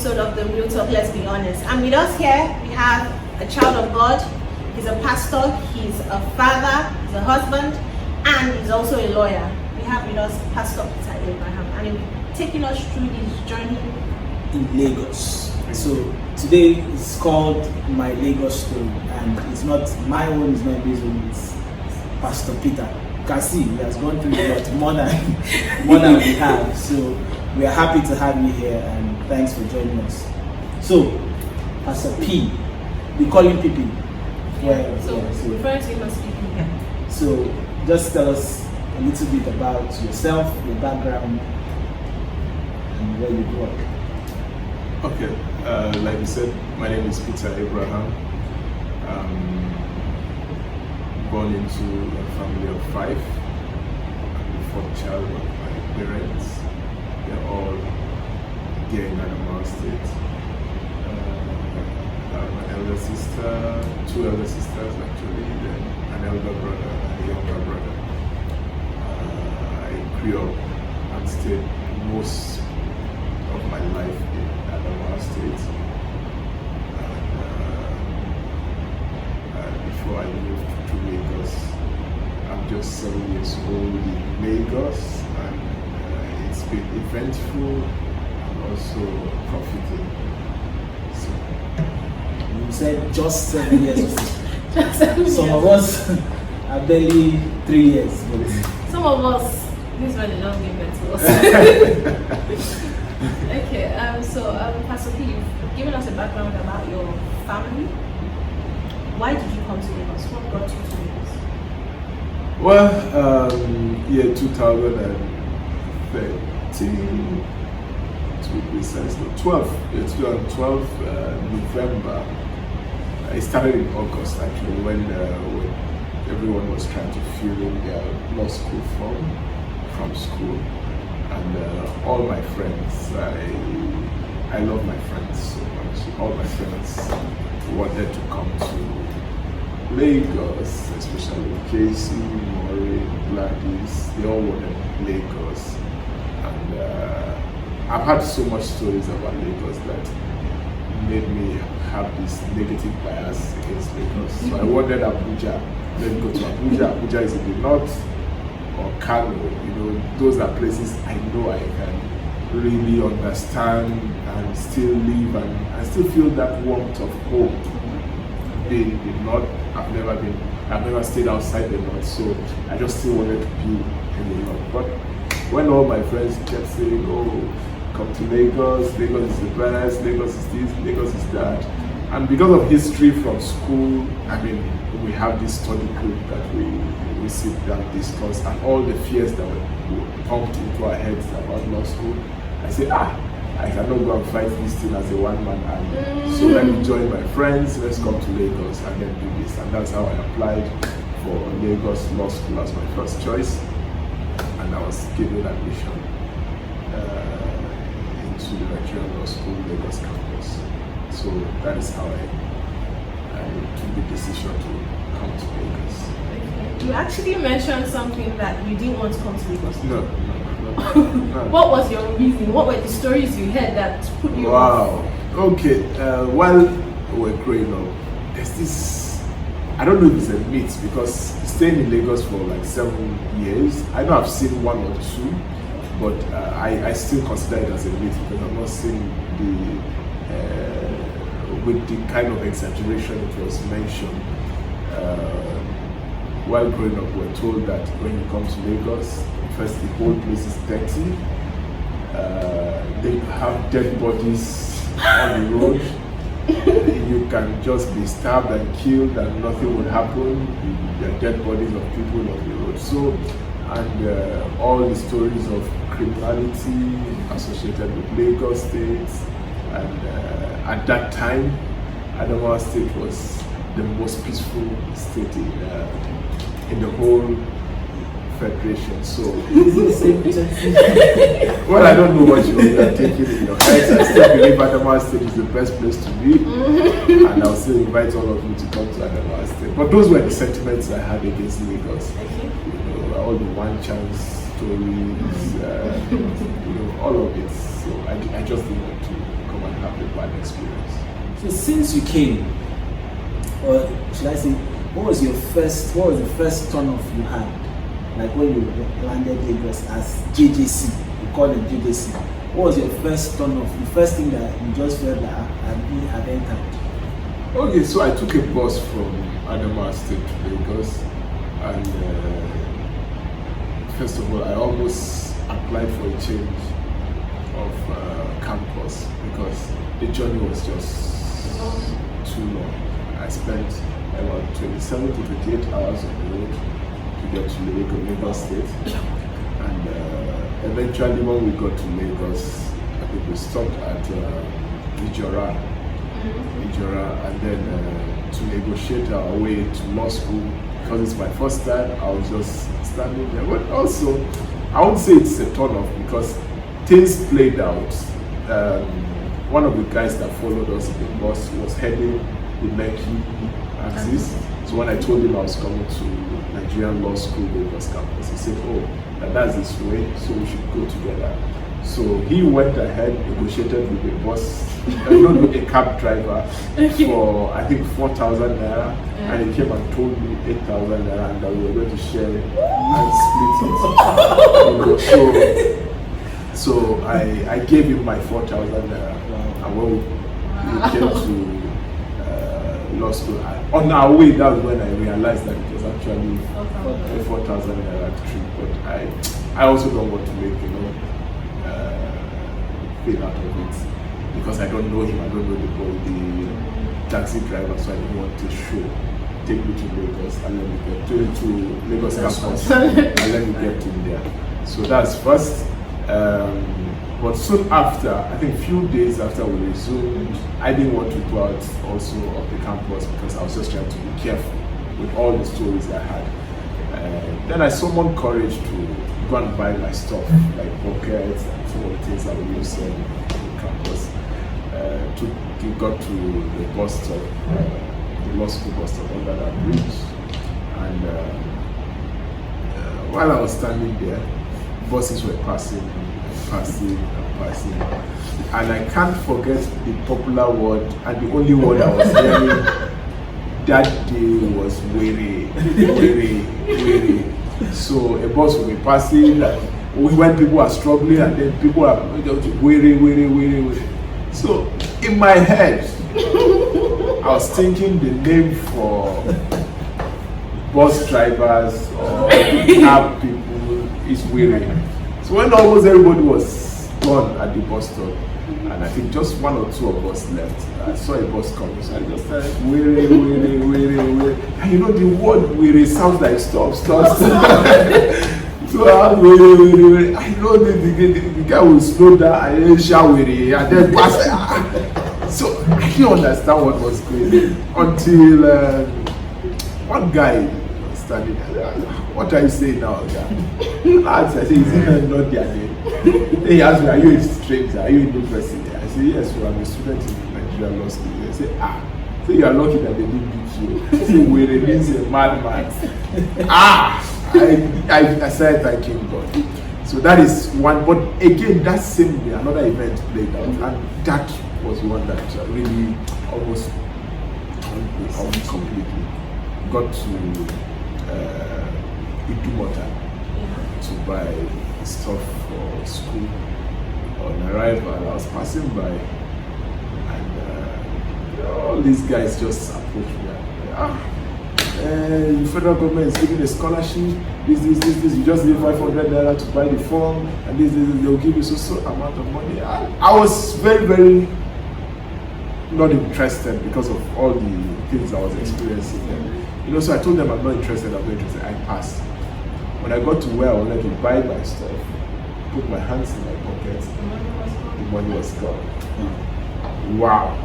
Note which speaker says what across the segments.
Speaker 1: episode of the Real Talk, Let's Be Honest. And with us here, we have a child of God. He's a pastor, he's a father, he's a husband, and he's also a lawyer. We have with us Pastor Peter Abraham, and he'll be taking us through his journey
Speaker 2: in Lagos. So today is called My Lagos Story, and it's not my own, it's not his own, it's Pastor Peter. You can see he has gone through a lot more than we have. So we are happy to have you here, and thanks for joining us. So, Pastor P, we call him PP.
Speaker 1: So referring to him as PP. Yeah.
Speaker 2: So just tell us a little bit about yourself, your background, and where you grew up.
Speaker 3: Okay, like you said, my name is Peter Abraham. Born into a family of 5. I'm the 4th child of my parents. They're all here in Adamawa State. I have an elder sister, 2 elder sisters actually, then an elder brother and a younger brother. I grew up and stayed most of my life in Adamawa State. And before I moved to Lagos, I'm just 7 years old in Lagos, and it's been eventful and also profiting. So,
Speaker 2: you said just 7 years. Some of us are barely 3 years. But
Speaker 1: some of us, this is when they don't give birth to us. Okay, Pastor P, you've given us a background about your family. Why did you come to Lagos? What brought you to Lagos?
Speaker 3: Well, year 2013, to be precise, 2012, November. I started in August actually when everyone was trying to fill in their law school form from school, and all my friends, I love my friends so much. All my friends wanted to come to Lagos, especially Casey, Maureen, Gladys. They all wanted Lagos, and I've had so much stories about Lagos that made me have this negative bias against Lagos. So I wanted Abuja. Let me go to Abuja. Abuja is in the north, or Kano. Those are places I know I can really understand and still live and still feel that warmth of home. Being in the north, I've never stayed outside the north, so I just still wanted to be in the north. But when all my friends kept saying, "Oh, come to Lagos, Lagos is the best, Lagos is this, Lagos is that," and because of history from school, we have this study group that we sit down and discuss, and all the fears that were pumped into our heads about law school, I say, I cannot go and fight this thing as a one-man army. So let me join my friends, let's come to Lagos and then do this. And that's how I applied for Lagos Law School as my first choice. And I was given admission into the Nigerian Law School Lagos campus. So that is how I took the decision to come to Lagos.
Speaker 1: You actually mentioned something that you didn't want to come to Lagos.
Speaker 3: No.
Speaker 1: What was your reason? What were the stories you heard that put you off?
Speaker 3: Okay. While we were growing up, there's this, I don't know if it's a myth, because staying in Lagos for like 7 years, I know I've seen 1 or 2, but I still consider it as a myth because I'm not seeing with the kind of exaggeration it was mentioned. While growing up, we were told that when you come to Lagos, first the whole place is dirty. They have dead bodies on the road. You can just be stabbed and killed and nothing will happen. There are dead bodies of people on the road. So, and all the stories of criminality associated with Lagos State. And at that time, Adamawa State was the most peaceful state in the whole federation. So, well, I don't know what you are taking in your heads. I still believe Adamawa State is the best place to be, and I'll still invite all of you to come to Adamawa State. But those were the sentiments I had against Lagos. All the one chance stories, all of it. So I just didn't want to come and have a bad experience.
Speaker 2: So since you came, or should I say, what was the first turn off you had? Like when you landed Lagos as JJC, you call it JJC. What was your first turn off? The first thing that you just felt like I've entered?
Speaker 3: Okay, so I took a bus from Adamawa State to Lagos, and first of all, I almost applied for a change of campus because the journey was just too long. I spent about 27 to 28 hours on the road to get to Lagos State, and eventually when we got to Lagos, I think we stopped at Ijora, and then to negotiate our way to law school, because it's my first time. I was just standing there, but also I won't say it's a turn off because things played out. One of the guys that followed us in the bus was heading the Lekki axis. So when I told him I was coming to Nigerian Law School Lagos campus, he said, "Oh, that's his way, so we should go together." So he went ahead, negotiated with the bus, not with a cab driver, for I think 4,000 naira, and he came and told me 8,000 naira, and that we were going to share it and split it. So I gave him my 4,000 naira, and when we came to law school, on our way, that was when I realized that it was actually a 4,000 naira trip. But I also don't want to make pain out of it because I don't know him, I don't know the taxi driver, so I didn't want to take me to Lagos and let me get to Lagos campus and let me get in there. So that's first. But soon after, I think a few days after we resumed, I didn't want to go out also of the campus because I was just trying to be careful with all the stories I had. Then I summoned courage to go and buy my stuff, like pockets and some of the things I would use on the campus. We got to the bus stop, the law school bus stop under that bridge. And while I was standing there, buses were passing. And I can't forget the popular word, and the only word I was hearing that day was weary. So a bus will be passing, when people are struggling, and then people are weary. So in my head, I was thinking the name for bus drivers or cab people is weary. So when almost everybody was gone at the bus stop, and I think just one or two of us left, I saw a bus coming, so I just started weary. And the word weary sounds like stop. So I'm weary. I know the guy will slow down and then shout weary and then pass. So I didn't understand what was going on until one guy standing there. "What are you saying now, guy?" I said, "Is it not their name?" He asked me, "Are you a stranger? Are you a new person?" I said, "Yes, well, I'm a student in Nigerian Law School." He said, so you are lucky that they didn't beat you." He said, "We're means a madman." I started thanking God. So that is one, but again, that same day, another event played out, and that was one that really almost completely got to Idumota to buy stuff for school. On arrival, I was passing by, and all these guys just approached me. The federal government is giving a scholarship. This. You just need 500 naira to buy the form, and this. They'll give you so amount of money. I was very, very not interested because of all the things I was experiencing. So I told them I'm not interested. I passed. When I got to where I wanted to buy my stuff, put my hands in my pockets, the money was gone. Wow.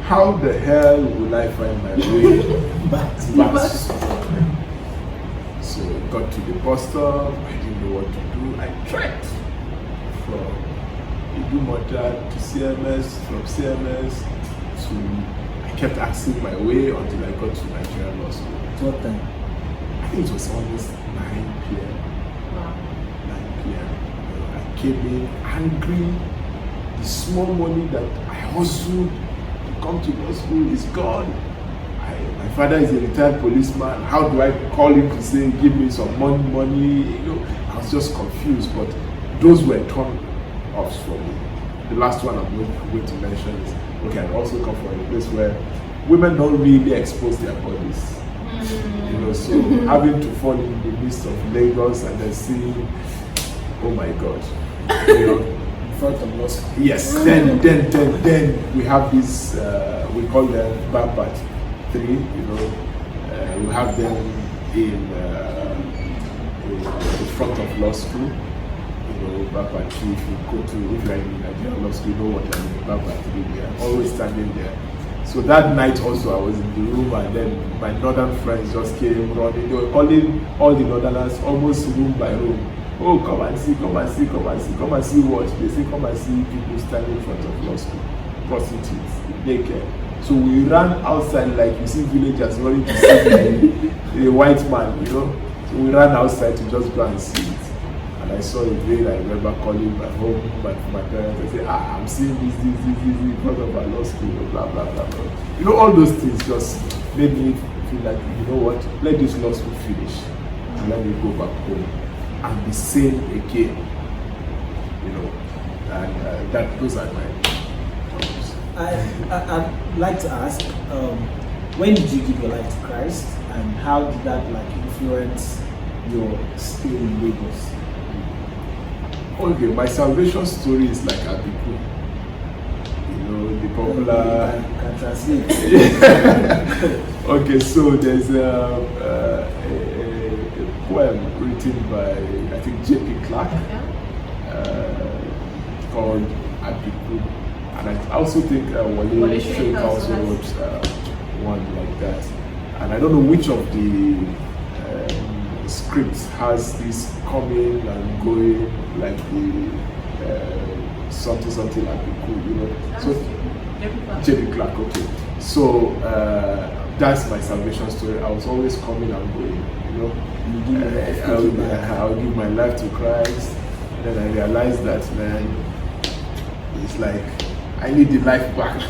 Speaker 3: How the hell will I find my way back to bus? So I got to the bus stop, I didn't know what to do. I trekked from Idumota to CMS, from CMS to, I kept asking my way until I got to Nigerian Law School.
Speaker 2: What time?
Speaker 3: I think it was almost 9 p.m.
Speaker 1: Wow.
Speaker 3: 9 p.m. I came in angry. The small money that I hustled to come to law school. He's gone. My father is a retired policeman. How do I call him to say, give me some money? I was just confused, but those were turn offs for me. The last one I'm going to mention is, okay, I also come from a place where women don't really expose their bodies. So having to fall in the midst of Lagos and then seeing, oh my God,
Speaker 2: In front of law school.
Speaker 3: yes. Then we have this. We call them Bambat 3. We have them in the front of law school. Bambat 3. If you are in Nigerian law school, you know what I mean. Bambat 3. They are always standing there. So that night also I was in the room, and then my northern friends just came running. They were calling all the northerners almost room by room. Oh, come and see what? They say come and see people standing in front of law school, prostitutes, naked. So we ran outside like you see villagers running to see a white man, So we ran outside to just go and see it. And I saw it there. I remember calling my home, my parents. I said, I'm seeing this in front of my law school, blah, blah, blah, blah. All those things just made me feel like, what? Let this law school finish and let me go back home and be sane again. And those are my problems.
Speaker 2: I'd like to ask, when did you give your life to Christ, and how did that influence your stay in Lagos?
Speaker 3: Okay, my salvation story is like Abiku. The popular.
Speaker 2: You can translate.
Speaker 3: Okay, so there's a poem written by, I think, J.P. Clark, called Abiku. And I also think Wale Shoyinka also wrote one like that. And I don't know which of the scripts has this coming and going, like the something Abiku, So J.P. Clark, okay. So that's my salvation story. I was always coming and going, I'll give my life to Christ. And then I realized that, man, it's like I need the life back,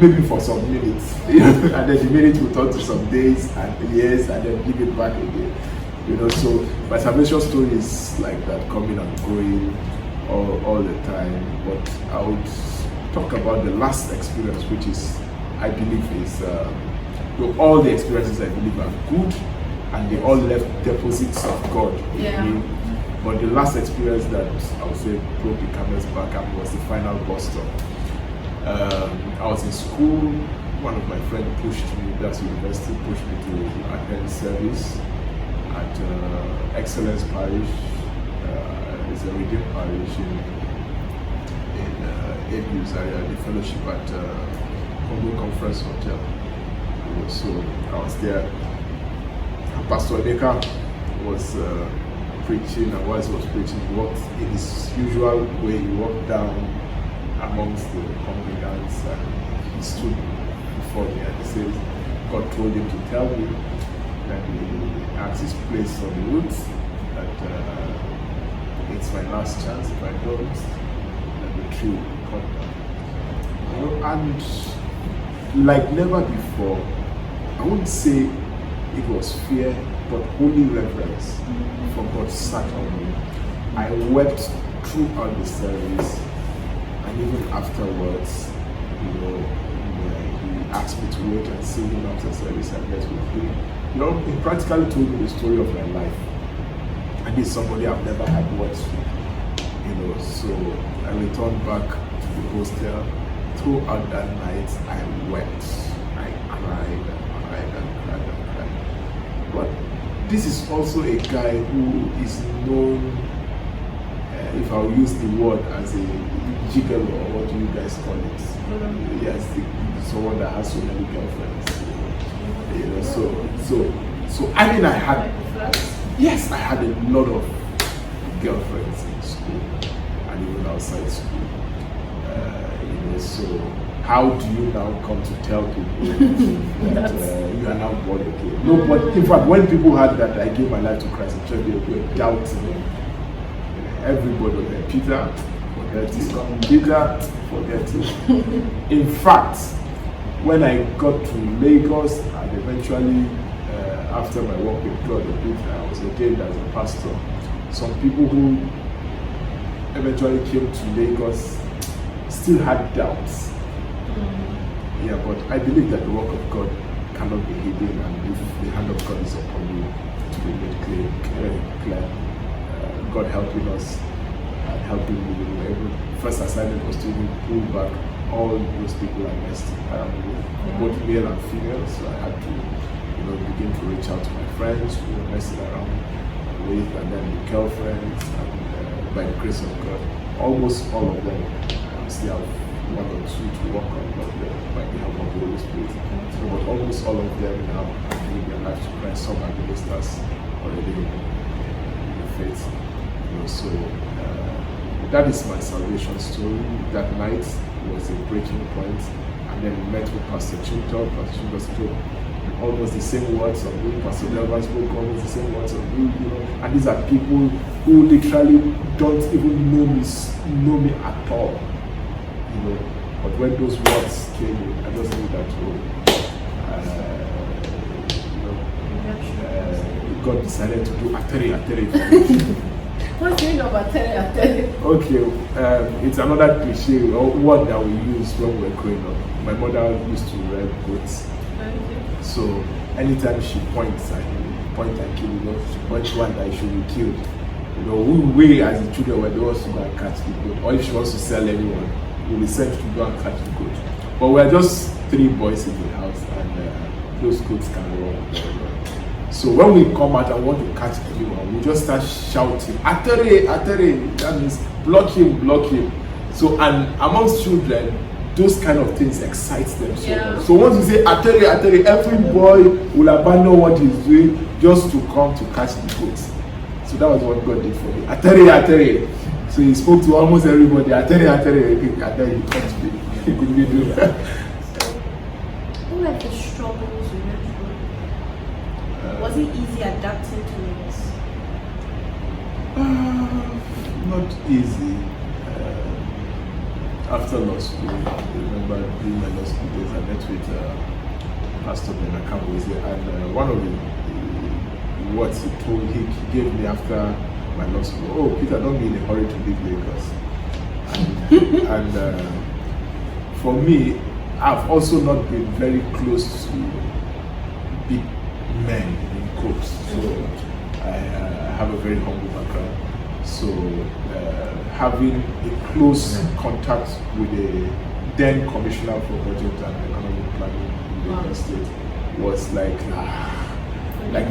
Speaker 3: maybe for some minutes, and then the minute will turn to some days and years, and then give it back again. So my salvation story is like that, coming and going all the time. But I would talk about the last experience, which is, I believe, is all the experiences I believe are good, and they all left deposits of God in me. But the last experience that I would say broke the camel's back up was the final bus stop. I was in school. One of my friends pushed me, that's university, pushed me to attend service at Excellence Parish. It's a Redeemed Parish in Abuse area, the fellowship at Congo Conference Hotel. So I was there. Pastor Odeka was preaching, and whilst he was preaching, he walked in his usual way. He walked down amongst the congregants and he stood before me and he said, God told him to tell me that he asked his place on the roots, that it's my last chance. If I don't, that the tree will cut down. And like never before, I wouldn't say it was fear, but holy reverence for God sat on me. I wept throughout the service, and even afterwards, he asked me to wait and see him after service and met with him. He practically told me the story of my life. And he's somebody I've never had words with. So I returned back to the hostel. Throughout that night, I wept. I cried and cried and cried and cried. But this is also a guy who is known, if I'll use the word, as a gigolo, or what do you guys call it? Yes, someone that has so many girlfriends. So I mean, I had a lot of girlfriends in school and even outside school. So how do you now come to tell people that you are now born again? No, but in fact, when people heard that I gave my life to Christ in church, they were doubting. Everybody was there. Peter, what forget it. Peter, forget it. In fact, when I got to Lagos and eventually after my work with God a bit, I was ordained as a pastor. Some people who eventually came to Lagos still had doubts. Yeah, but I believe that the work of God cannot be hidden, and if the hand of God is upon you, to be made clear. God helping us and helping me. First assignment was to pull back all those people I messed around with, both male and female. So I had to, begin to reach out to my friends who were messing around with, and then the girlfriends, and by the grace of God, almost all of them still have one or two to work on, but by the help of the Holy Spirit. So, but almost all of them now are giving their life to Christ. Some are ministers already in the faith. So that is my salvation story. That night was a breaking point, and then we met with Pastor Chinto. Pastor Chinto spoke almost the same words of me. Pastor Delva spoke almost the same words of me. And these are people who literally don't even know me at all. But when those words came in, I just knew that God decided to do atere for me.
Speaker 1: What's the meaning of atere?
Speaker 3: Okay, it's another cliche or word that we use when we were growing up. My mother used to rear goats. So anytime she points and kill, she points one that should be killed. We as the children were the ones to go and catch the goat, or if she wants to sell anyone, we'll be sent to go and catch the goat. But we're just 3 boys in the house, and those goats can run. So when we come out and want to catch anyone, we just start shouting, atere, that means block him. So, and amongst children, those kind of things excite them so much. So once you say atere, every boy will abandon what he's doing just to come to catch the goats. So that was what God did for me. Atere. So he spoke to almost everybody. Atere, and then he caught me. He couldn't do that.
Speaker 1: What were the struggles you went through? Was it easy adapting to this?
Speaker 3: Not easy. After law school, I remember during my law school days, I met with Pastor Ben Akamweze, and one of the words he gave me after my law school, "Oh, Peter, don't be in a hurry to leave Lagos." And for me, I've also not been very close to big men in quotes, so I have a very humble background. So having a close contact with the then Commissioner for Budget and Economic Planning in Lagos State was like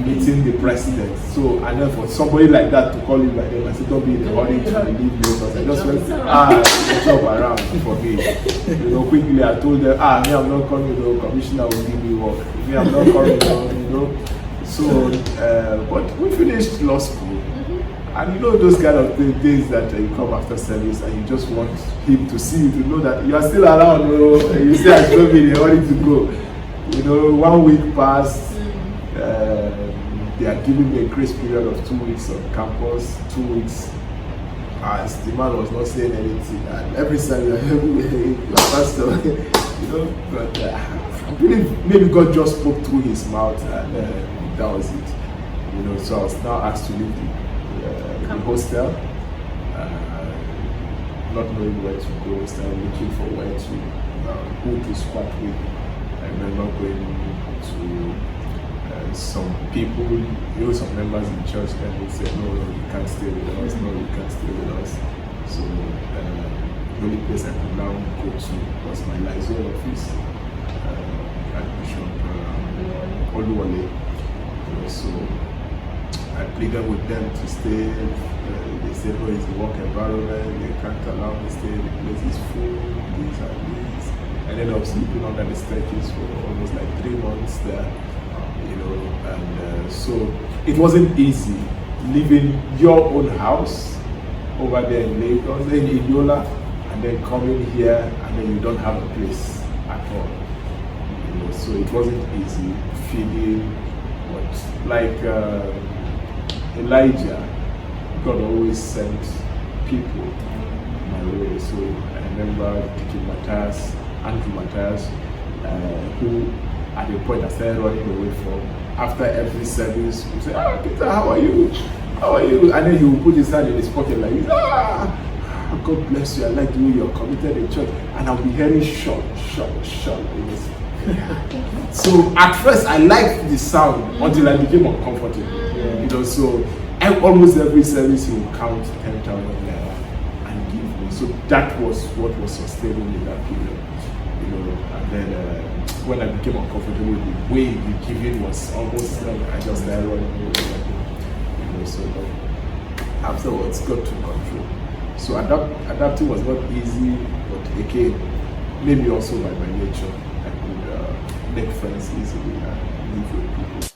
Speaker 3: meeting the president. So, and then for somebody like that to call you like that, I said, don't be in a hurry to leave Lagos. I just went, the job around for me. Quickly I told them, me, I'm not coming, Commissioner will give me work. Me, I'm not coming, So, but we finished law school. And those kind of days that you come after service and you just want him to see you, to know that you are still around, and you say, I should be in a hurry to go. 1 week passed, they are giving me a grace period of 2 weeks on campus, 2 weeks, as the man was not saying anything, and every Sunday, pastor, but I believe maybe God just spoke through his mouth, and that was it. So I was now asked to leave the hostel, not knowing where to go, started looking for where to who to squat with. I remember going to some people, some members in church, and they said, no, you can't stay with us, no, you can't stay with us. So the only place I could now go to was my liaison office at Bishop Oluwole. So I pleaded with them to stay. They said, oh, it's a work environment, they can't allow me to stay, the place is full, these and these. I ended up sleeping under the staircase for almost like 3 months there, and so it wasn't easy leaving your own house over there in Lagos, in Yola, and then coming here, and then you don't have a place at all. So it wasn't easy feeding, but like Elijah, God always sent people my way. So I remember Deacon Matthias, Andrew Matthias, who at the point I started running away from. After every service, he would say, "Ah, Peter, how are you? How are you?" And then he would put his hand in his pocket like, "Ah, God bless you. I like the way you're committed in church." And I'll be hearing shot. So at first I liked the sound until I became uncomfortable. You know, so almost every service he would count 10,000 naira and give me. So that was what was sustaining me that period. You know, and then when I became uncomfortable, the way the giving was almost I just started running away. You know, so afterwards God took control. So adapting was not easy, but again, maybe also by my nature, I could make friends easily and live with people.